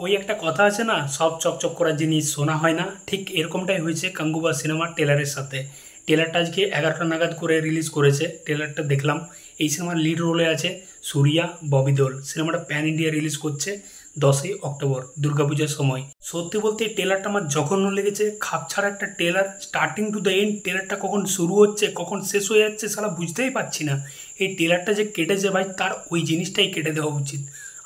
ওই একটা কথা আছে না, সব চকচক করা জিনিস সোনা হয় না, ঠিক এরকমটাই হয়েছে গাঙ্গুবা সিনেমার টেলারের সাথে। টেলারটা আজকে 11টা নাগাদ করে রিলিজ করেছে, টেলারটা দেখলাম। এই সিনেমার লিড রোলে আছে সূর্যা, ববি দেওল। সিনেমাটা প্যান ইন্ডিয়া রিলিজ করছে 10ই অক্টোবর, দুর্গাপূজার সময়। সত্যি বলতে এই টেলারটা আমার জঘন্য লেগেছে, খাপছাড়া একটা trailer. Starting to the end টেলারটা কখন শুরু হচ্ছে কখন শেষ হয়ে যাচ্ছে সালা বুঝতেই পারছি না। এই টেলারটা যে কেটেছে ভাই, তার ওই জিনিসটাই কেটে দেওয়া উচিত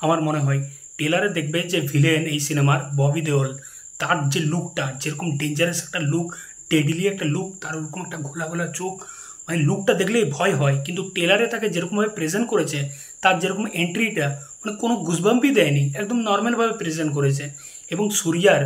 আমার মনে হয়। টেলারে দেখবে যে ভিলেন এই সিনেমার ববি দেওল, তার যে লুকটা, যেরকম ডেঞ্জারাস একটা লুক, ডেডলি একটা লুক, তার ওরকম একটা ঘোলা ঘোলা চোখ, মানে লুকটা দেখলেই ভয় হয়। কিন্তু টেলারে তাকে যেরকমভাবে প্রেজেন্ট করেছে, তার যেরকম এন্ট্রিটা, মানে কোনো গুজবাম্পই দেয়নি, একদম নর্মালভাবে প্রেজেন্ট করেছে। এবং সূর্যার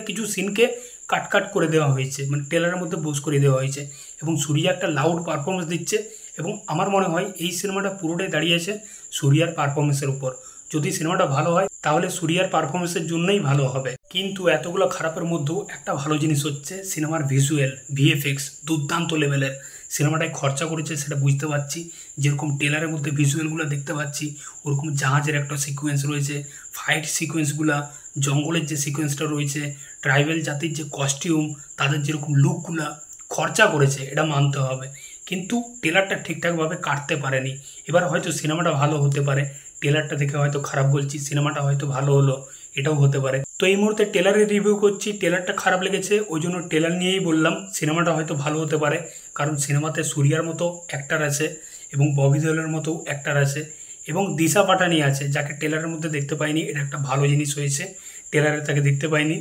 কিছু সিনকে কাট কাট করে দেওয়া হয়েছে, মানে টেলারের মধ্যে বোস করে দেওয়া হয়েছে। এবং সূর্যা একটা লাউড পারফরমেন্স দিচ্ছে। এবং আমার মনে হয় এই সিনেমাটা পুরোটাই দাঁড়িয়েছে সূর্যার পারফরমেন্সের উপর। যদি সিনেমাটা ভালো হয় তাহলে সূর্যার পারফরমেন্সের জন্যই ভালো হবে। কিন্তু এতগুলো খারাপের মধ্যেও একটা ভালো জিনিস হচ্ছে সিনেমার ভিজুয়াল, ভিএফএক্স দুর্দান্ত লেভেলের। সিনেমাটায় খরচা করেছে সেটা বুঝতে পারছি, যেরকম টেলারের মধ্যে ভিজুয়ালগুলো দেখতে পাচ্ছি, ওরকম জাহাজের একটা সিকোয়েন্স রয়েছে, ফাইট সিকোয়েন্সগুলা, জঙ্গলের যে সিকোয়েন্সটা রয়েছে, ট্রাইবেল জাতির যে কস্টিউম, তাদের যেরকম লুকগুলা, খরচা করেছে এটা মানতে হবে। কিন্তু টেলারটা ঠিকঠাকভাবে কাটতে পারেনি। এবার হয়তো সিনেমাটা ভালো হতে পারে, টেলারটা দেখে হয়তো খারাপ বলছি, সিনেমাটা হয়তো ভালো হলো, এটাও হতে পারে। তো এই মুহূর্তে টেলারের রিভিউ করছি, টেলারটা খারাপ লেগেছে ওই জন্য টেলার নিয়েই বললাম। সিনেমাটা হয়তো ভালো হতে পারে, কারণ সিনেমাতে সূর্যার মতো অ্যাক্টার আছে এবং ববি দেওলের মতো অ্যাক্টার আছে এবং দিশা পাটানি আছে, যাকে টেলারের মধ্যে দেখতে পাইনি। এটা একটা ভালো জিনিস হয়েছে, টেলারে তাকে দেখতে পাইনি।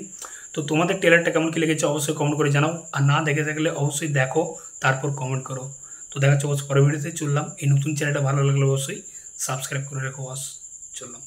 তো তোমাদের টেলারটা কেমন কী লেগেছে অবশ্যই কমেন্ট করে জানাও, আর না দেখে থাকলে অবশ্যই দেখো, তারপর কমেন্ট করো। তো দেখা হচ্ছে অবশ্যই পরের ভিডিওতে। চললাম, এই নতুন চ্যানেলটা ভালো লাগলে অবশ্যই সাবস্ক্রাইব করে রেখো। চললাম।